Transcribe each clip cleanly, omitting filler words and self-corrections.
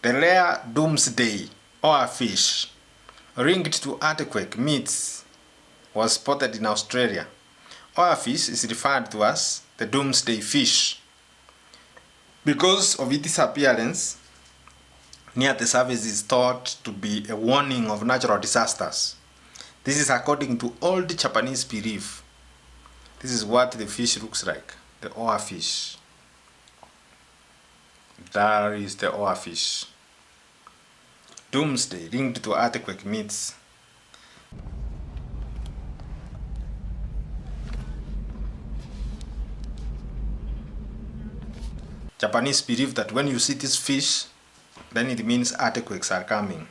The rare Doomsday Oarfish linked to earthquake myths was spotted in Australia. Oarfish is referred to as the Doomsday fish because of its appearance near the surface is thought to be a warning of natural disasters. This is according to old Japanese belief. This is what the fish looks like, the oarfish. There is the oarfish. Doomsday linked to earthquake myths. Japanese believe that when you see this fish, then it means earthquakes are coming.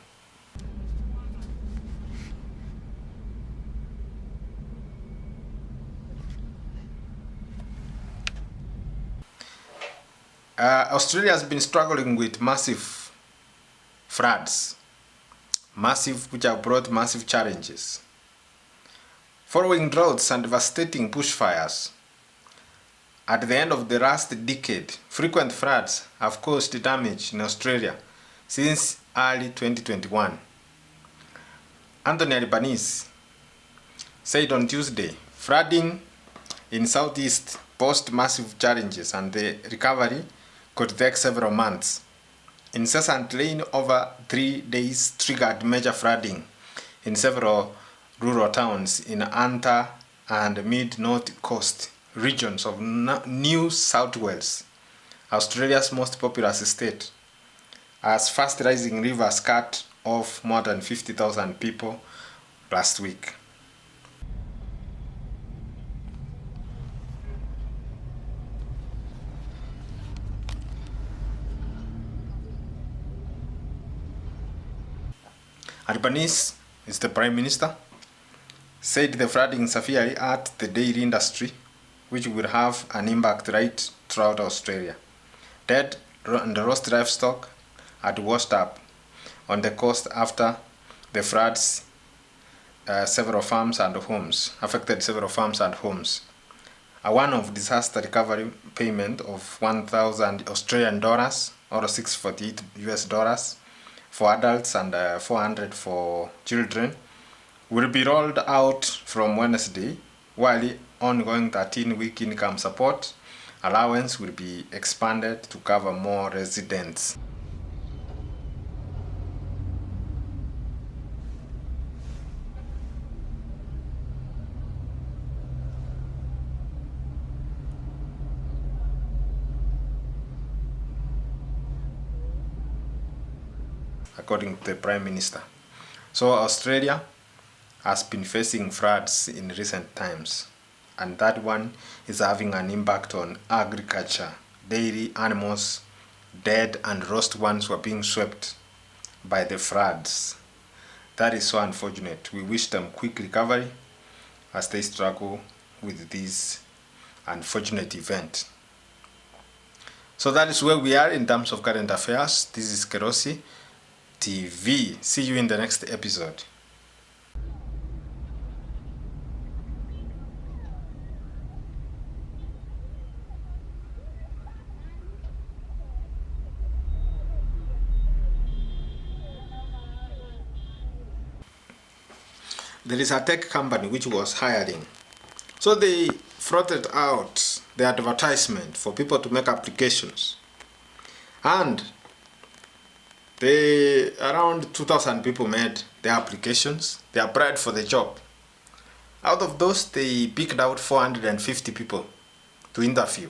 Australia has been struggling with massive floods, which have brought massive challenges. Following droughts and devastating bushfires, at the end of the last decade, frequent floods have caused damage in Australia since early 2021. Anthony Albanese said on Tuesday, flooding in southeast posed massive challenges and the recovery could take several months. Incessant rain over 3 days triggered major flooding in several rural towns in Hunter and mid-north coast regions of New South Wales, Australia's most populous state, as fast-rising rivers cut off more than 50,000 people last week. Albanese is the Prime Minister, said the flooding severely hurt the dairy industry, which will have an impact right throughout Australia. Dead and lost livestock had washed up on the coast after the floods affected several farms and homes. A one-off disaster recovery payment of 1,000 Australian dollars or $648 US for adults and 400 for children will be rolled out from Wednesday, while the ongoing 13-week income support allowance will be expanded to cover more residents. According to the Prime Minister. So Australia has been facing floods in recent times, and that one is having an impact on agriculture. Dairy animals, dead and lost ones, were being swept by the floods. That is so unfortunate. We wish them quick recovery as they struggle with this unfortunate event. So that is where we are in terms of current affairs. This is Kerosi TV. See you in the next episode. There is a tech company which was hiring. So they floated out the advertisement for people to make applications. And around 2,000 people made their applications. They applied for the job. Out of those, they picked out 450 people to interview.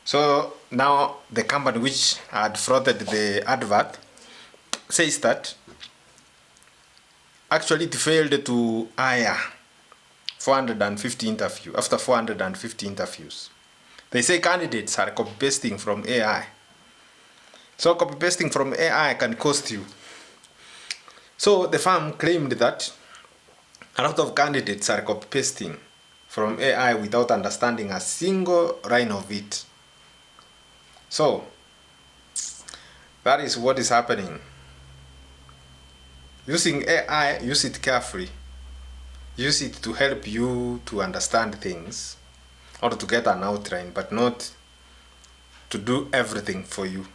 So now the company which had floated the advert says that actually it failed to hire 450 interviews. After 450 interviews, they say candidates are copy-pasting from AI. So copy-pasting from AI can cost you. So the firm claimed that a lot of candidates are copy-pasting from AI without understanding a single line of it. So that is what is happening. Using AI, use it carefully. Use it to help you to understand things or to get an outline, but not to do everything for you.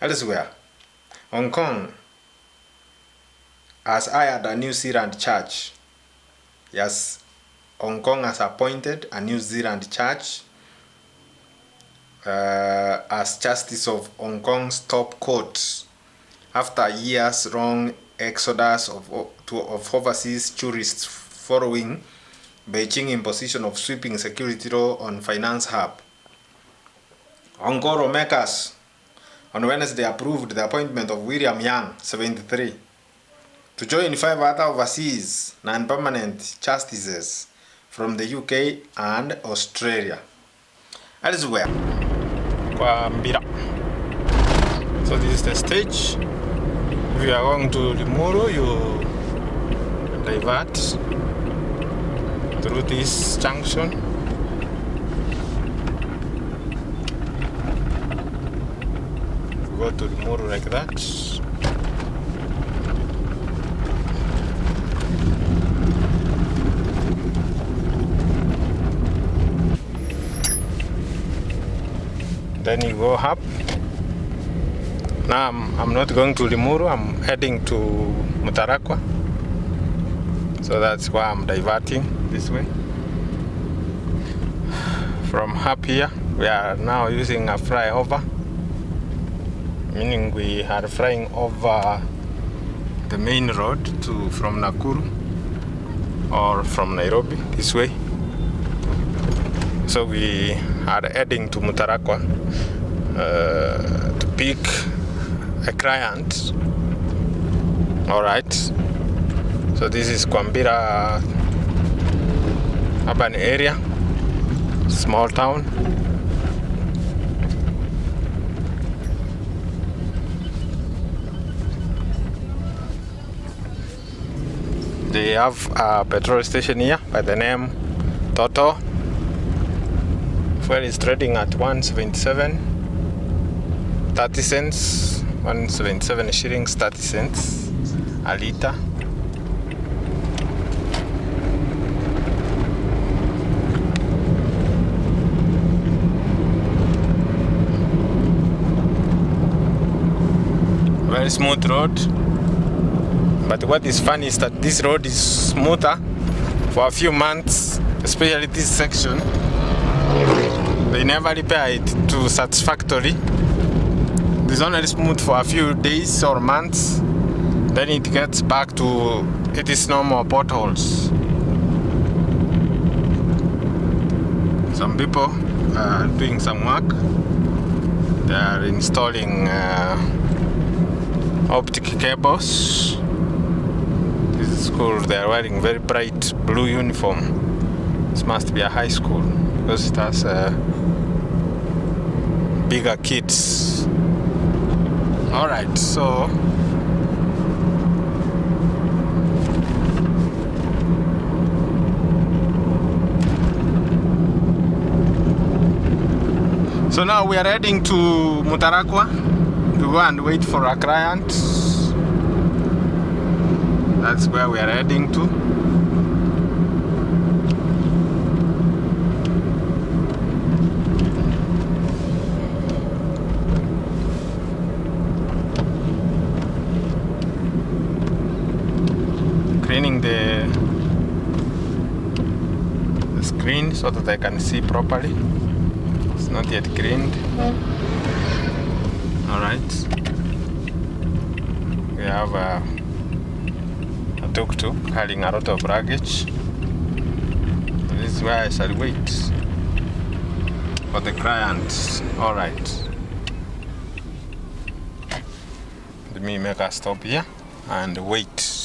Elsewhere, Hong Kong has hired a New Zealand judge. Yes, Hong Kong has appointed a New Zealand judge as Justice of Hong Kong's top court after a years-long exodus of overseas tourists following Beijing imposition of sweeping security law on finance hub. Hong Kong lawmakers on Wednesday approved the appointment of William Yang, 73, to join 5 other overseas non-permanent justices from the UK and Australia. Elsewhere, Kwambira. So this is the stage. If you are going to Limuru, you divert through this junction. Go to Limuru like that. Then you go up. Now I'm not going to Limuru, I'm heading to Mutarakwa. So that's why I'm diverting this way. From up here, we are now using a flyover, meaning we are flying over the main road from Nakuru or from Nairobi this way. So we are heading to Mutarakwa to pick a client. Alright, so this is Kwambira urban area, small town. They have a petrol station here by the name Toto. Fuel is trading at 177 30 cents, 177 shillings 30 cents a liter. Very smooth road, but what is funny is that this road is smoother for a few months, especially this section. They never repair it to satisfactory. It's only smooth for a few days or months, then it gets back to its normal potholes. Some people are doing some work. They are installing optic cables. This is school. They are wearing very bright blue uniform. This must be a high school because it has bigger kids. Alright, so now we are heading to Mutarakwa to go and wait for a client. That's where we are heading to. Cleaning the screen so that I can see properly. It's not yet cleaned. Alright. We have a tuk-tuk carrying a lot of luggage. This is where I shall wait for the client. Alright. Let me make a stop here and wait.